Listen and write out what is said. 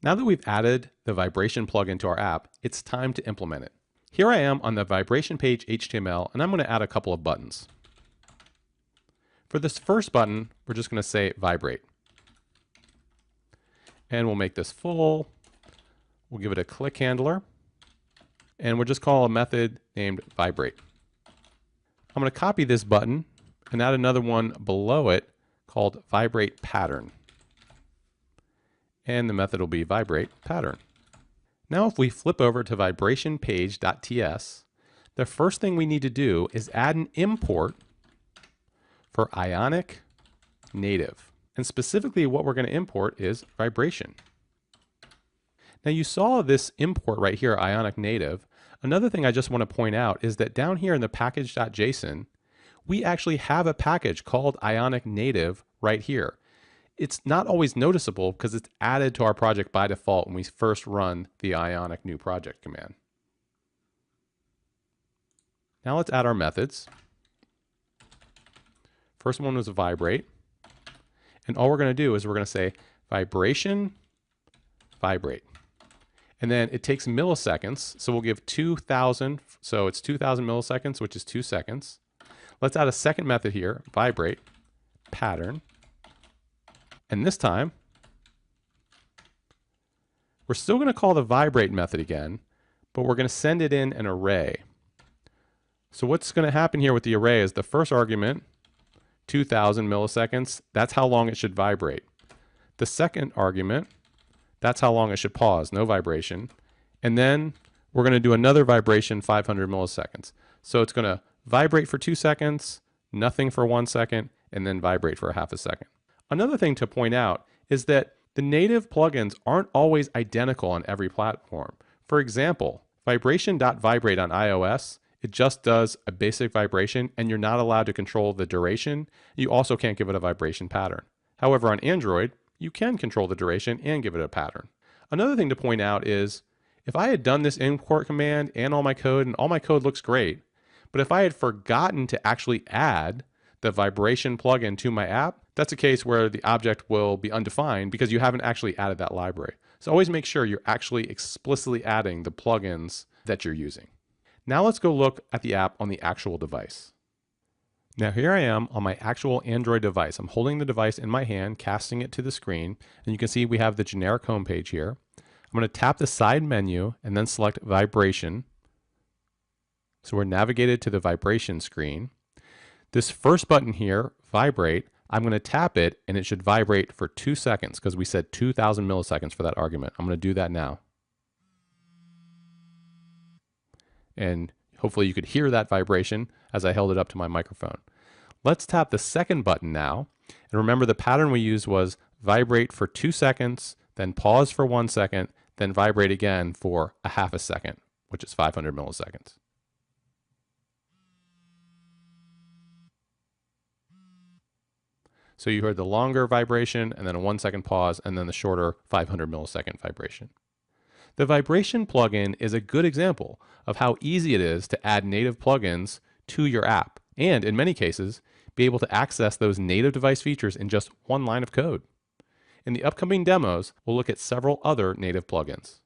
Now that we've added the vibration plugin to our app, it's time to implement it. Here I am on the vibration page HTML, and I'm going to add a couple of buttons. For this first button, we're just going to say vibrate. And we'll make this full. We'll give it a click handler. And we'll just call a method named vibrate. I'm going to copy this button and add another one below it called vibrate pattern. And the method will be vibrate pattern. Now if we flip over to vibrationpage.ts, the first thing we need to do is add an import for Ionic native. And specifically what we're going to import is vibration. Now you saw this import right here, Ionic native. Another thing I just want to point out is that down here in the package.json, we actually have a package called Ionic native right here. It's not always noticeable because it's added to our project by default when we first run the Ionic new project command. Now let's add our methods. First one was vibrate. And all we're going to do is we're going to say vibration, vibrate. And then it takes milliseconds. So we'll give 2000. So it's 2000 milliseconds, which is 2 seconds. Let's add a second method here, vibrate, pattern. And this time, we're still going to call the vibrate method again, but we're going to send it in an array. So what's going to happen here with the array is the first argument, 2000 milliseconds, that's how long it should vibrate. The second argument, that's how long it should pause, no vibration. And then we're going to do another vibration, 500 milliseconds. So it's going to vibrate for 2 seconds, nothing for 1 second, and then vibrate for a half a second. Another thing to point out is that the native plugins aren't always identical on every platform. For example, vibration.vibrate on iOS, it just does a basic vibration and you're not allowed to control the duration. You also can't give it a vibration pattern. However, on Android, you can control the duration and give it a pattern. Another thing to point out is if I had done this import command and all my code looks great, but if I had forgotten to actually add the vibration plugin to my app, that's a case where the object will be undefined because you haven't actually added that library. So always make sure you're actually explicitly adding the plugins that you're using. Now let's go look at the app on the actual device. Now here I am on my actual Android device. I'm holding the device in my hand, casting it to the screen, and you can see we have the generic home page here. I'm going to tap the side menu and then select vibration. So we're navigated to the vibration screen. This first button here, vibrate, I'm going to tap it and it should vibrate for 2 seconds because we said 2000 milliseconds for that argument. I'm going to do that now. And hopefully you could hear that vibration as I held it up to my microphone. Let's tap the second button now. And remember the pattern we used was vibrate for 2 seconds, then pause for 1 second, then vibrate again for a half a second, which is 500 milliseconds. So you heard the longer vibration and then a 1 second pause and then the shorter 500 millisecond vibration. The vibration plugin is a good example of how easy it is to add native plugins to your app and in many cases be able to access those native device features in just one line of code. In the upcoming demos, we'll look at several other native plugins.